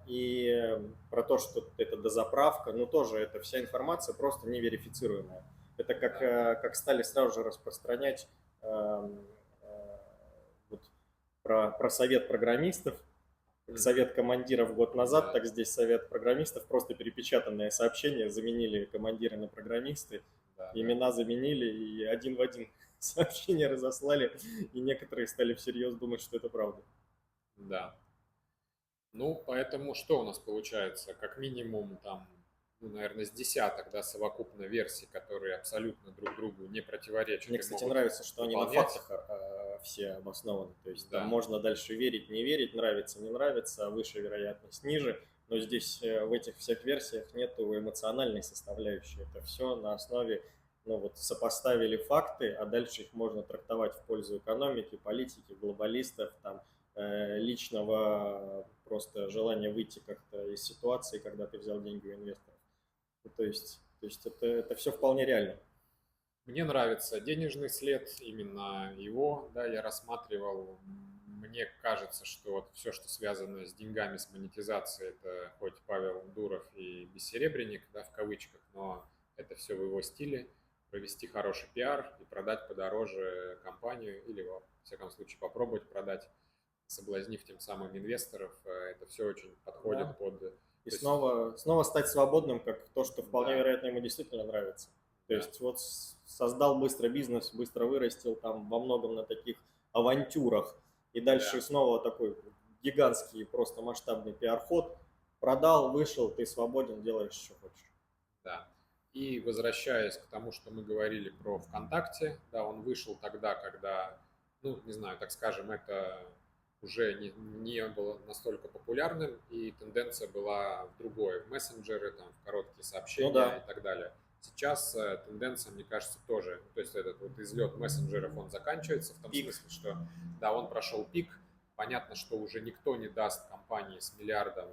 S2: И про то, что это дозаправка, ну тоже это вся информация просто неверифицируемая. Это как,
S1: да,
S2: как стали сразу же распространять вот про совет программистов, Как совет командиров год назад,
S1: Да,
S2: так здесь совет программистов. Просто перепечатанное сообщение, заменили командиры на программисты,
S1: да, да,
S2: имена заменили и один в один сообщение разослали, и некоторые стали всерьез думать, что это правда.
S1: да. Ну, поэтому что у нас получается? Как минимум там, ну, наверное, с десяток, да, совокупно версий, которые абсолютно друг другу не противоречат
S2: Мне,
S1: и
S2: кстати,
S1: могут
S2: нравится, что они на
S1: выполнять.
S2: фактах все обоснованы. То есть там
S1: Да,
S2: можно дальше верить, не верить, нравится, не нравится, а выше вероятность, ниже. Но здесь в этих всех версиях нету эмоциональной составляющей. Это все на основе, ну вот, сопоставили факты, а дальше их можно трактовать в пользу экономики, политики, глобалистов, там, личного просто желания выйти как-то из ситуации, когда ты взял деньги у инвесторов. Ну, то есть это все вполне реально.
S1: мне нравится денежный след, именно его, да, я рассматривал. Мне кажется, что вот все, что связано с деньгами, с монетизацией, это хоть Павел Дуров и бессеребренник, да, в кавычках, но это все в его стиле. Провести хороший пиар и продать подороже компанию или, во всяком случае, попробовать продать, соблазнив тем самым инвесторов. Это все очень подходит
S2: Да.
S1: под... То
S2: И
S1: есть,
S2: снова стать свободным, как то, что вполне
S1: да,
S2: вероятно ему действительно нравится. То
S1: да,
S2: есть вот создал быстро бизнес, быстро вырастил там во многом на таких авантюрах. И дальше
S1: да.
S2: снова такой гигантский просто масштабный пиар-ход. Продал, вышел, ты свободен, делаешь, что хочешь.
S1: Да. И возвращаясь к тому, что мы говорили про ВКонтакте, да, он вышел тогда, когда, ну, не знаю, так скажем, это уже не было настолько популярным, и тенденция была в другое, в мессенджеры, там, в короткие
S2: Ну
S1: сообщения и
S2: да,
S1: так далее. Сейчас тенденция, мне кажется, тоже, то есть этот вот излет мессенджеров, он заканчивается в том
S2: пик.
S1: смысле, что, да, он прошел пик, понятно, что уже никто не даст компании с миллиардом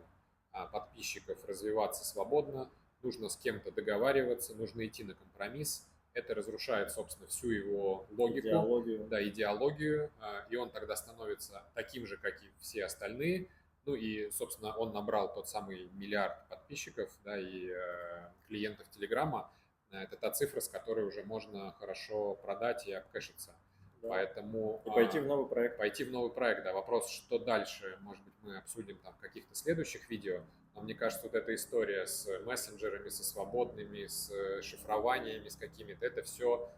S1: подписчиков развиваться свободно, нужно с кем-то договариваться, нужно идти на компромисс. Это разрушает, собственно, всю его логику,
S2: Идеологию.
S1: да, идеологию, и он тогда становится таким же, как и все остальные. Ну и, собственно, он набрал тот самый миллиард подписчиков, да, и клиентов Телеграма. Это та цифра, с которой уже можно хорошо продать и обкэшиться.
S2: Да.
S1: Поэтому
S2: И пойти в новый проект.
S1: пойти в новый проект, да, вопрос, что дальше, может быть, мы обсудим там в каких-то следующих видео, но мне кажется, вот эта история с мессенджерами, со свободными, с шифрованиями, с какими-то, это все,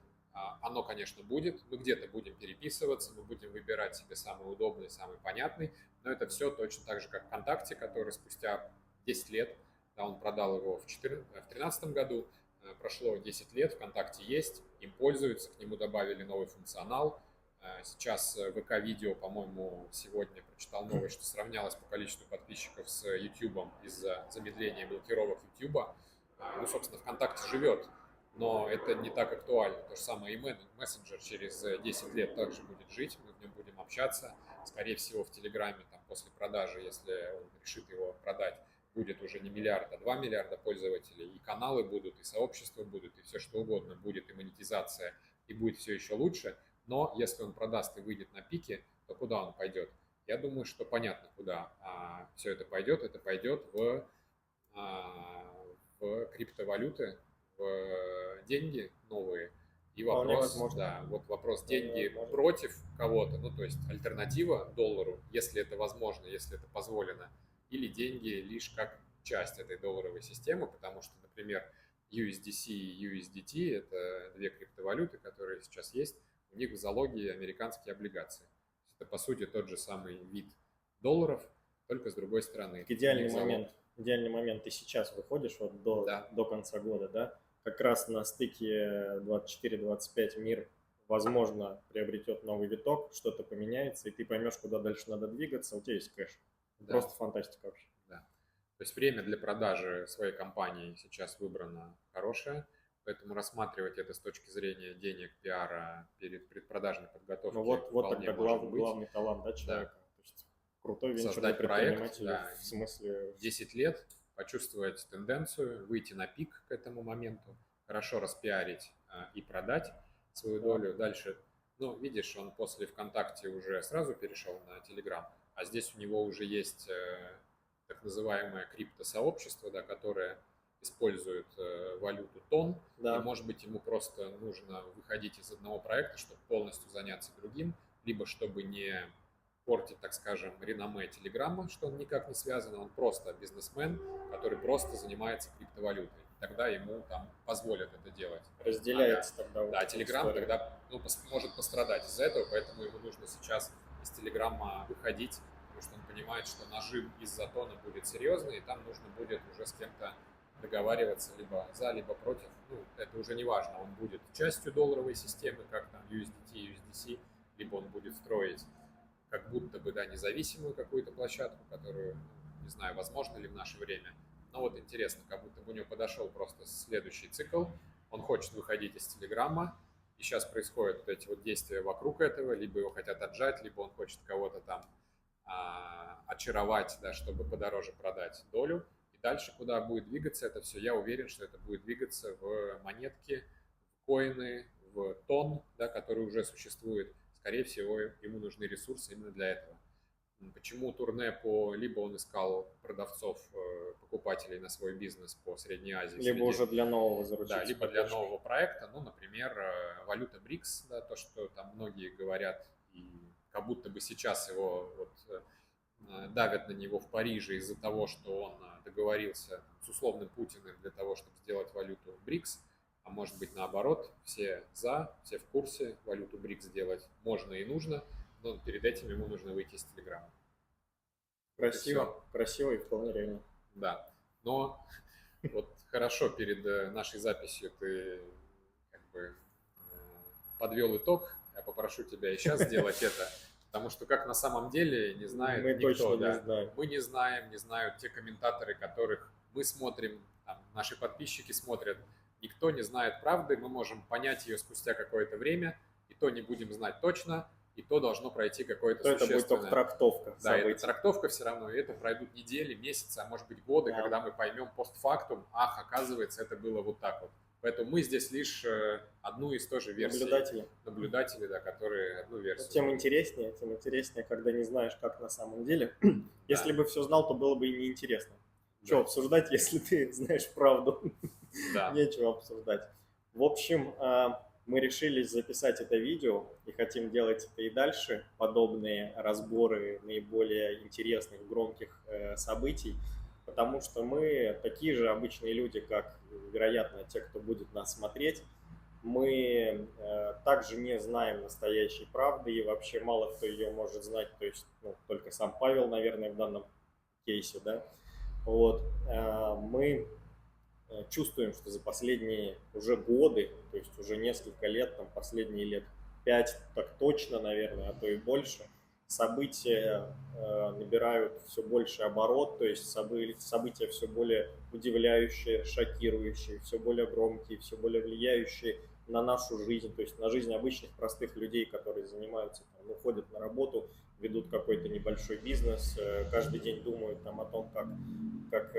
S1: оно, конечно, будет. Мы где-то будем переписываться, мы будем выбирать себе самый удобный, самый понятный, но это все точно так же, как ВКонтакте, который спустя 10 лет, да, он продал его в 2013 году, прошло 10 лет, ВКонтакте есть, им пользуются, к нему добавили новый функционал. Сейчас ВК-видео, по-моему, сегодня прочитал новость, что сравнялось по количеству подписчиков с YouTube из-за замедления блокировок YouTube. Ну, собственно, ВКонтакте живет, но это не так актуально. То же самое и мессенджер через 10 лет также будет жить, мы в нем будем общаться. Скорее всего, в Телеграме там, после продажи, если он решит его продать, будет уже не миллиард, а 2 миллиарда пользователей. И каналы будут, и сообщества будут, и все что угодно будет, и монетизация, и будет все еще лучше. Но если он продаст и выйдет на пике, то куда он пойдет? Я думаю, что понятно, куда все это пойдет. Это пойдет в криптовалюты, в деньги новые. И
S2: Вполне
S1: вопрос,
S2: возможно.
S1: да, вот вопрос
S2: Вполне
S1: деньги
S2: возможно.
S1: против кого-то, ну то есть альтернатива доллару, если это возможно, если это позволено, или деньги лишь как часть этой долларовой системы, потому что, например, USDC и USDT – это две криптовалюты, которые сейчас есть, у них в залоге американские облигации. Это, по сути, тот же самый вид долларов, только с другой стороны.
S2: Так идеальный момент, ты сейчас выходишь вот
S1: Да,
S2: до конца года, да, как раз на стыке 24-25 мир, возможно, приобретет новый виток, что-то поменяется, и ты поймешь, куда дальше надо двигаться, у тебя есть кэш.
S1: да,
S2: Просто фантастика вообще.
S1: да. То есть время для продажи своей компании сейчас выбрано хорошее, поэтому рассматривать это с точки зрения денег, пиара перед предпродажной
S2: Ну
S1: подготовки
S2: вот
S1: вполне
S2: тогда
S1: может быть.
S2: главный талант, да,
S1: Да.
S2: человека. То есть крутой венчурный
S1: Создать проект,
S2: предприниматель
S1: да,
S2: в смысле...
S1: 10 лет, почувствовать тенденцию, выйти на пик к этому моменту, хорошо распиарить и продать свою
S2: Да.
S1: долю. Дальше, ну, видишь, он после ВКонтакте уже сразу перешел на Телеграм, а здесь у него уже есть так называемое криптосообщество, да, которое использует валюту тон, и,
S2: Да.
S1: может быть, ему просто нужно выходить из одного проекта, чтобы полностью заняться другим, либо чтобы не портить, так скажем, реноме Телеграма, что он никак не связан, он просто бизнесмен, который просто занимается криптовалютой. Тогда ему там позволят это делать.
S2: Разделяется тогда вот
S1: Да,
S2: эта
S1: Телеграм
S2: история.
S1: тогда может пострадать из-за этого, поэтому ему нужно сейчас из Телеграма выходить, потому что он понимает, что нажим из-за тона будет серьезный, и там нужно будет уже с кем-то договариваться либо за, либо против. Ну, это уже не важно, он будет частью долларовой системы, как там USDT, USDC, либо он будет строить как будто бы, да, независимую какую-то площадку, которую, не знаю, возможно ли в наше время. Но вот интересно, как будто бы у него подошел просто следующий цикл, он хочет выходить из Телеграма, и сейчас происходят вот эти вот действия вокруг этого, либо его хотят отжать, либо он хочет кого-то там очаровать, да, чтобы подороже продать долю. И дальше куда будет двигаться это все, я уверен, что это будет двигаться в монетки, в коины, в тон, да, который уже существует. Скорее всего, ему нужны ресурсы именно для этого. Почему турне по... Либо он искал продавцов, покупателей на свой бизнес по Средней Азии.
S2: Либо уже для нового
S1: Да, либо для нового проекта. Ну, например, валюта БРИКС, да, то, что там многие говорят, и как будто бы сейчас его вот, давят на него в Париже из-за того, что он договорился с условным Путиным для того, чтобы сделать валюту БРИКС. А может быть наоборот, все за, все в курсе, валюту БРИКС сделать можно и нужно, но перед этим ему нужно выйти из Телеграма.
S2: Красиво, красиво и вполне реально.
S1: Да, но вот хорошо перед нашей записью ты как бы подвел итог. Я попрошу тебя и сейчас сделать это, потому что как на самом деле не знает
S2: Мы
S1: никто.
S2: точно
S1: Да.
S2: не знаем.
S1: Мы не знаем, не знают те комментаторы, которых мы смотрим, там, наши подписчики смотрят. Никто не знает правды, мы можем понять ее спустя какое-то время, и то не будем знать точно, и то должно пройти какое-то существенное...
S2: Это будет только трактовка
S1: Да,
S2: событий.
S1: это трактовка все равно, и это пройдут недели, месяцы, а может быть годы,
S2: Да.
S1: когда мы поймем постфактум, ах, оказывается, это было вот так вот. Поэтому мы здесь лишь одну из той же версий. Наблюдатели, да, которые одну версию.
S2: Тем интереснее, когда не знаешь, как на самом деле. Если бы все знал, то было бы и неинтересно. Да. Что обсуждать, если ты знаешь правду? Да. Нечего обсуждать. В общем, мы решили записать это видео и хотим делать это и дальше. Подобные разборы наиболее интересных, громких событий. Потому что мы такие же обычные люди, как, вероятно, те, кто будет нас смотреть. Мы также не знаем настоящей правды, и вообще мало кто ее может знать, то есть только сам Павел, наверное, в данном кейсе, да. Вот. Мы чувствуем, что за последние уже годы, то есть уже несколько лет, там последние лет 5 так точно, наверное, а то и больше, события набирают все больше оборот, то есть события все более удивляющие, шокирующие, все более громкие, все более влияющие на нашу жизнь, то есть на жизнь обычных простых людей, которые занимаются, там, ходят на работу, ведут какой-то небольшой бизнес, каждый день думают там, о том, как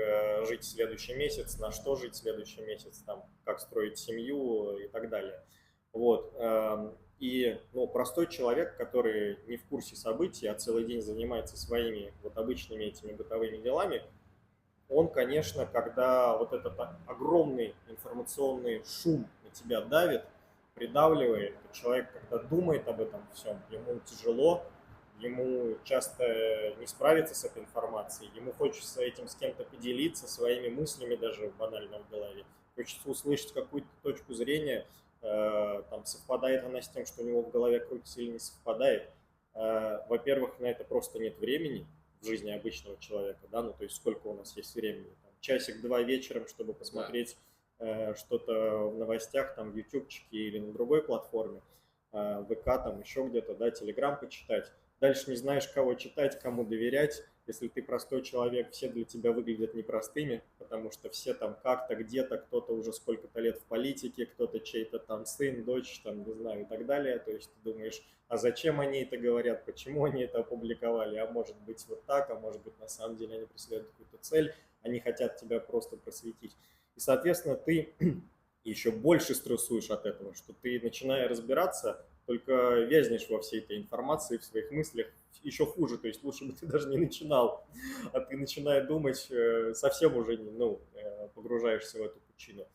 S2: жить следующий месяц, на что жить следующий месяц, там, как строить семью и так далее. Вот. И простой человек, который не в курсе событий, а целый день занимается своими вот обычными этими бытовыми делами, он, конечно, когда вот этот огромный информационный шум на тебя давит, придавливает, человек, когда думает об этом всем, ему тяжело, ему часто не справиться с этой информацией, ему хочется этим с кем-то поделиться, своими мыслями даже банально в голове, хочется услышать какую-то точку зрения, там, совпадает она с тем, что у него в голове крутится или не совпадает. Во-первых, на это просто нет времени в жизни обычного человека, да, то есть сколько у нас есть времени, там, часик-два вечером, чтобы посмотреть что-то в новостях, там, в ютубчике или на другой платформе, ВК, там, еще где-то, да, Телеграм почитать. Дальше не знаешь, кого читать, кому доверять. Если ты простой человек, все для тебя выглядят непростыми, потому что все там как-то, где-то, кто-то уже сколько-то лет в политике, кто-то чей-то там сын, дочь, там, не знаю, и так далее. То есть ты думаешь, а зачем они это говорят, почему они это опубликовали, а может быть вот так, а может быть на самом деле они преследуют какую-то цель, они хотят тебя просто просветить. И, соответственно, ты еще больше стрессуешь от этого, что ты, начиная разбираться, только вязнешь во всей этой информации, в своих мыслях, еще хуже, то есть лучше бы ты даже не начинал, а ты, начиная думать, совсем уже погружаешься в эту пучину.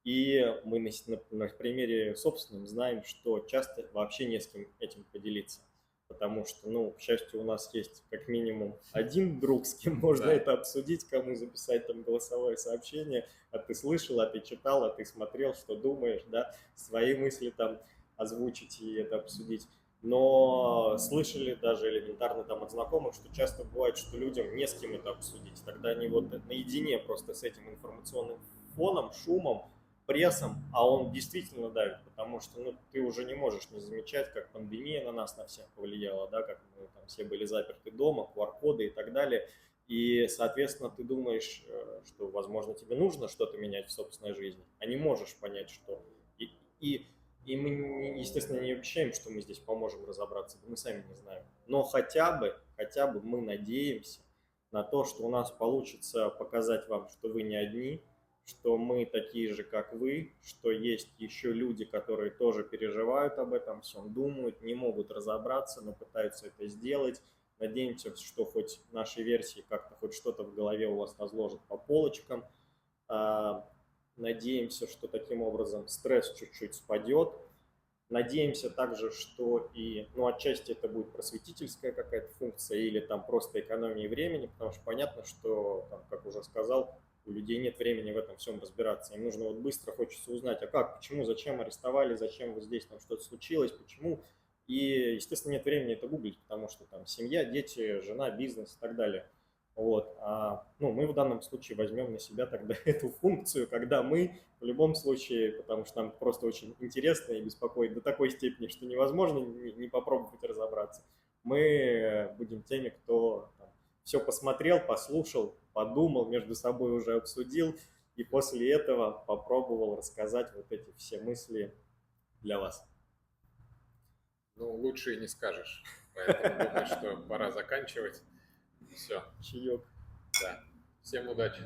S2: И мы на примере собственном знаем, что часто вообще не с кем этим поделиться. потому что, ну, к счастью, у нас есть как минимум один друг, с кем можно
S1: Да.
S2: это обсудить, кому записать там голосовое сообщение, а ты слышал, а ты читал, а ты смотрел, что думаешь, да, свои мысли там озвучить и это обсудить. Но слышали даже элементарно там от знакомых, что часто бывает, что людям не с кем это обсудить. Тогда они вот наедине просто с этим информационным фоном, шумом, прессом, а он действительно давит, потому что ну, ты уже не можешь не замечать, как пандемия на нас, на всех повлияла, да, как мы там все были заперты дома, QR-коды и так далее. И, соответственно, ты думаешь, что, возможно, тебе нужно что-то менять в собственной жизни, а не можешь понять, что. И, и, и мы, естественно, не обещаем, что мы здесь поможем разобраться, мы сами не знаем. Но хотя бы мы надеемся на то, что у нас получится показать вам, что вы не одни, что мы такие же, как вы, что есть еще люди, которые тоже переживают об этом всем, думают, не могут разобраться, но пытаются это сделать. Надеемся, что хоть наши версии как-то хоть что-то в голове у вас разложат по полочкам. Надеемся, что таким образом стресс чуть-чуть спадет. Надеемся также, что и, ну, отчасти это будет просветительская какая-то функция или там просто экономия времени, потому что понятно, что, там, как уже сказал, у людей нет времени в этом всем разбираться. Им нужно вот быстро, хочется узнать, а как, почему, зачем арестовали, зачем вот здесь там что-то случилось, почему. И, естественно, нет времени это гуглить, потому что там семья, дети, жена, бизнес и так далее. Вот. Ну, мы в данном случае возьмем на себя тогда эту функцию, когда мы в любом случае, потому что нам просто очень интересно и беспокоит до такой степени, что невозможно не попробовать разобраться. Мы будем теми, кто там, все посмотрел, послушал, подумал, между собой уже обсудил, и после этого попробовал рассказать вот эти все мысли для вас.
S1: Ну, лучше и не скажешь. Поэтому думаю, что пора заканчивать. Все.
S2: Чаек.
S1: Да. Всем удачи.